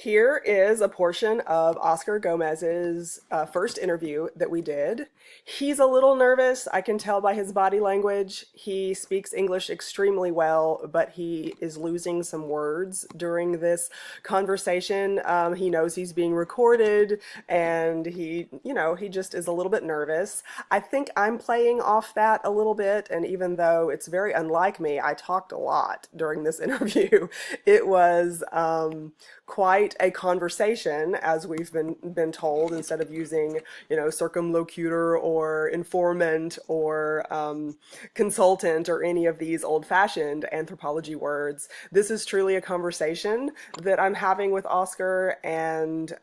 Here is a portion of Oscar Gomez's first interview that we did. He's a little nervous. I can tell by his body language. He speaks English extremely well, but he is losing some words during this conversation. He knows he's being recorded, and he just is a little bit nervous. I think I'm playing off that a little bit, and even though it's very unlike me, I talked a lot during this interview. It was quite a conversation, as we've been told, instead of using, circumlocutor or informant or consultant or any of these old-fashioned anthropology words. This is truly a conversation that I'm having with Oscar, and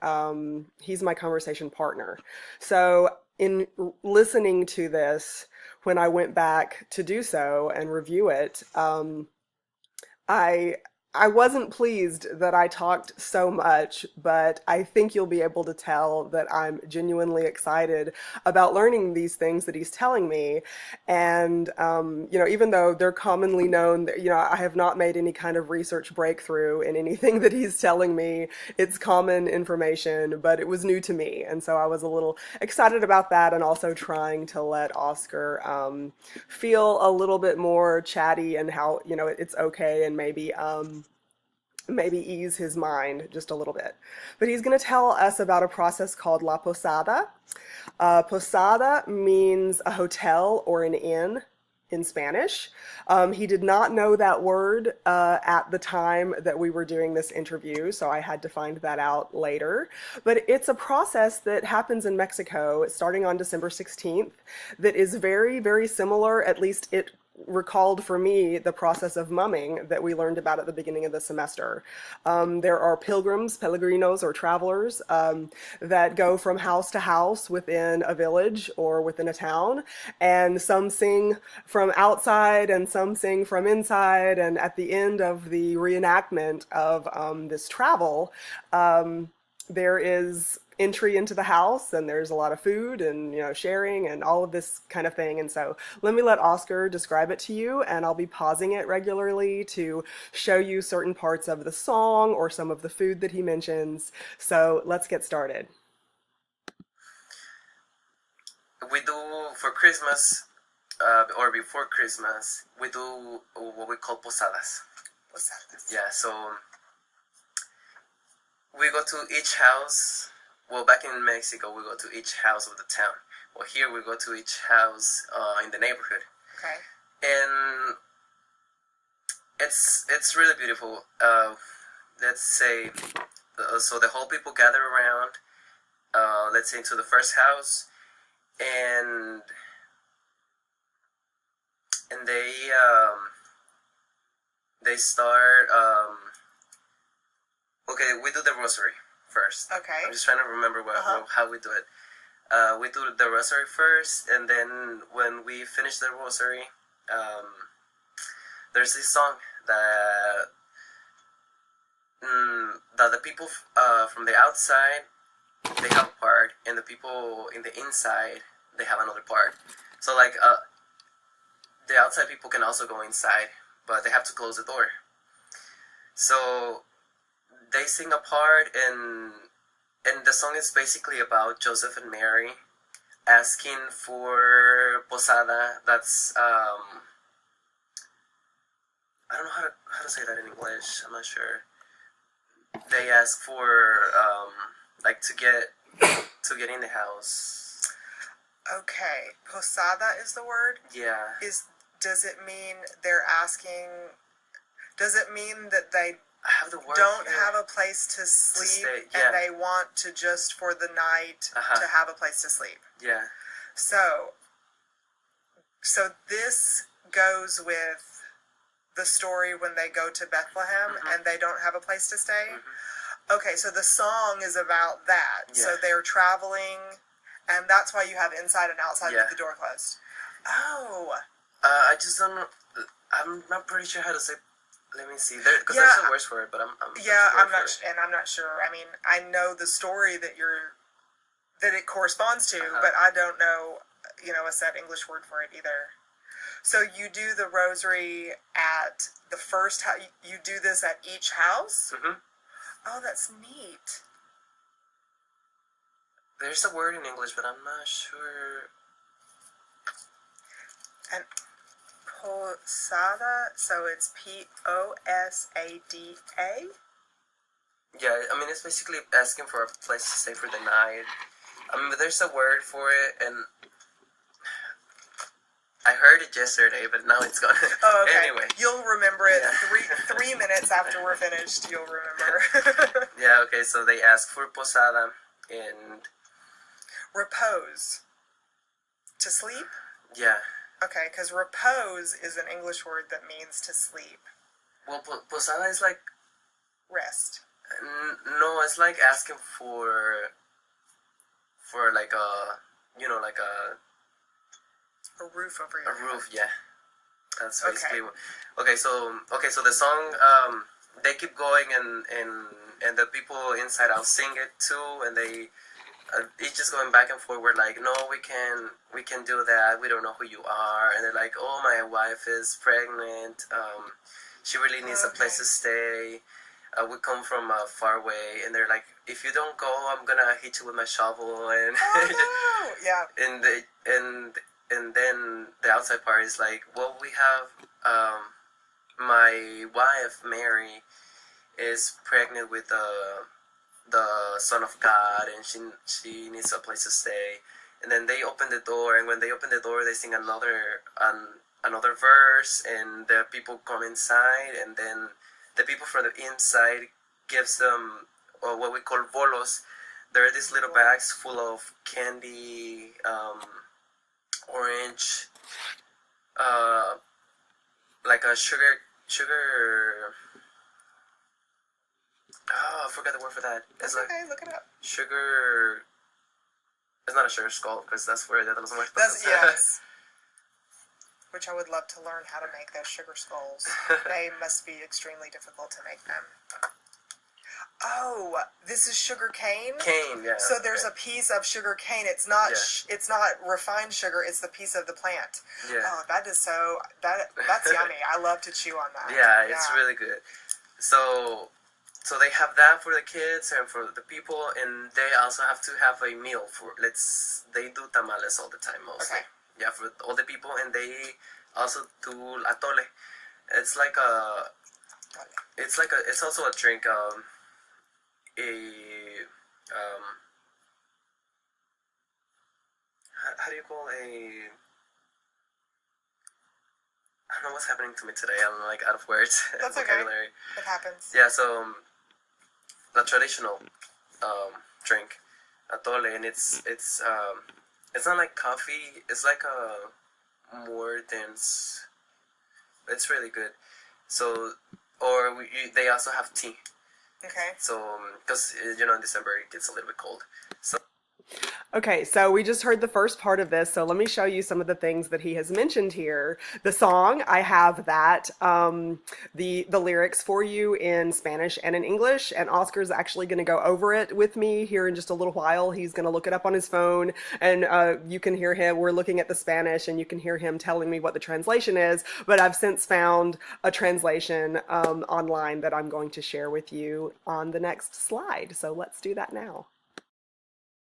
he's my conversation partner. So in listening to this, when I went back to do so and review it, I I wasn't pleased that I talked so much, but I think you'll be able to tell that I'm genuinely excited about learning these things that he's telling me. And, even though they're commonly known, I have not made any kind of research breakthrough in anything that he's telling me. It's common information, but it was new to me. And so I was a little excited about that, and also trying to let Oscar feel a little bit more chatty, and how, it's okay, and maybe ease his mind just a little bit. But he's going to tell us about a process called La Posada. Posada means a hotel or an inn in Spanish. He did not know that word at the time that we were doing this interview, so I had to find that out later. But it's a process that happens in Mexico starting on December 16th that is very, very similar. At least it recalled for me the process of mumming that we learned about at the beginning of the semester. There are pilgrims, peregrinos, or travelers that go from house to house within a village or within a town, and some sing from outside and some sing from inside, and at the end of the reenactment of this travel, there is entry into the house, and there's a lot of food and sharing and all of this kind of thing. And so let me let Oscar describe it to you, and I'll be pausing it regularly to show you certain parts of the song or some of the food that he mentions. So let's get started. We do for Christmas, or before Christmas, we do what we call posadas. Posadas. Yeah, so we go to each house. Well, back in Mexico, we go to each house of the town. Well, here we go to each house in the neighborhood. Okay. And it's really beautiful. Let's say, so the whole people gather around, let's say, to the first house, and they start, okay, we do the rosary first. Okay. I'm just trying to remember how we do it. We do the rosary first, and then when we finish the rosary, there's this song that the people from the outside, they have a part, and the people in the inside, they have another part. So like the outside people can also go inside, but they have to close the door. So they sing a part, and the song is basically about Joseph and Mary asking for posada. That's I don't know how to say that in English. I'm not sure. They ask for like to get in the house. Okay, posada is the word? Yeah. Does it mean they're asking? Does it mean that they I have the word don't here. have a place to sleep, stay, yeah. and they want to just for the night to have a place to sleep? Yeah. So this goes with the story when they go to Bethlehem and they don't have a place to stay. Okay, so the song is about that. Yeah. So they're traveling, and that's why you have inside and outside Yeah. with the door closed. Oh. I just don't know. I'm not pretty sure how to say. Let me see. Because Yeah, there's a word for it, but I'm Yeah, not I'm not, and I'm not sure. I mean, I know the story that it corresponds to, but I don't know, a set English word for it either. So you do the rosary at the first house. You do this at each house. Oh, that's neat. There's a word in English, but I'm not sure. And posada, so it's Posada. Yeah, I mean, it's basically asking for a place to stay for the night. I mean, there's a word for it, and I heard it yesterday, but now it's gone. Oh, okay. Anyway. You'll remember it Yeah. three minutes after we're finished. You'll remember. Yeah, okay, so they ask for posada, and Repose. To sleep? yeah. Okay, because repose is an English word that means to sleep. Well, posada is like, Rest. no, it's like asking for like a, like A roof over your a head. roof, yeah. That's basically Okay. okay, so the song, they keep going, and the people inside out sing it too, and they, it's just going back and forth. We're like, no, we can do that. We don't know who you are, and they're like, oh, my wife is pregnant. She really needs a place to stay. We come from far away, and they're like, if you don't go, I'm gonna hit you with my shovel, and Oh no! Yeah. and then the outside part is like, well, we have my wife Mary is pregnant with the Son of God, and she needs a place to stay. And then they open the door, and when they open the door, they sing another verse, and the people come inside, and then the people from the inside gives them what we call bolos. There are these little bags full of candy, orange, like a sugar. Oh, I forgot the word for that. That's It's like okay. Look it up. sugar. It's not a sugar skull, because that's where that doesn't work. That's yes. Which I would love to learn how to make those sugar skulls. They must be extremely difficult to make them. Oh, this is sugar cane. Cane, yeah. So there's okay. a piece of sugar cane. It's not. Yeah. It's not refined sugar. It's the piece of the plant. Yeah. Oh, that is so. That's yummy. I love to chew on that. Yeah, it's really good. So they have that for the kids and for the people, and they also have to have a meal for. They do tamales all the time mostly. Okay. Yeah, for all the people, and they also do atole. It's like a. It's also a drink. How do you call a? I don't know what's happening to me today. I'm like out of words. That's vocabulary. okay. It happens. Yeah, so the traditional drink, atole, and it's not like coffee. It's like a more dense. It's really good. So, they also have tea. Okay. So, because in December it gets a little bit cold. So. Okay, so we just heard the first part of this, so let me show you some of the things that he has mentioned here. The song, I have that, the lyrics for you in Spanish and in English, and Oscar's actually going to go over it with me here in just a little while. He's going to look it up on his phone, and you can hear him. We're looking at the Spanish, and you can hear him telling me what the translation is, but I've since found a translation online that I'm going to share with you on the next slide, so let's do that now.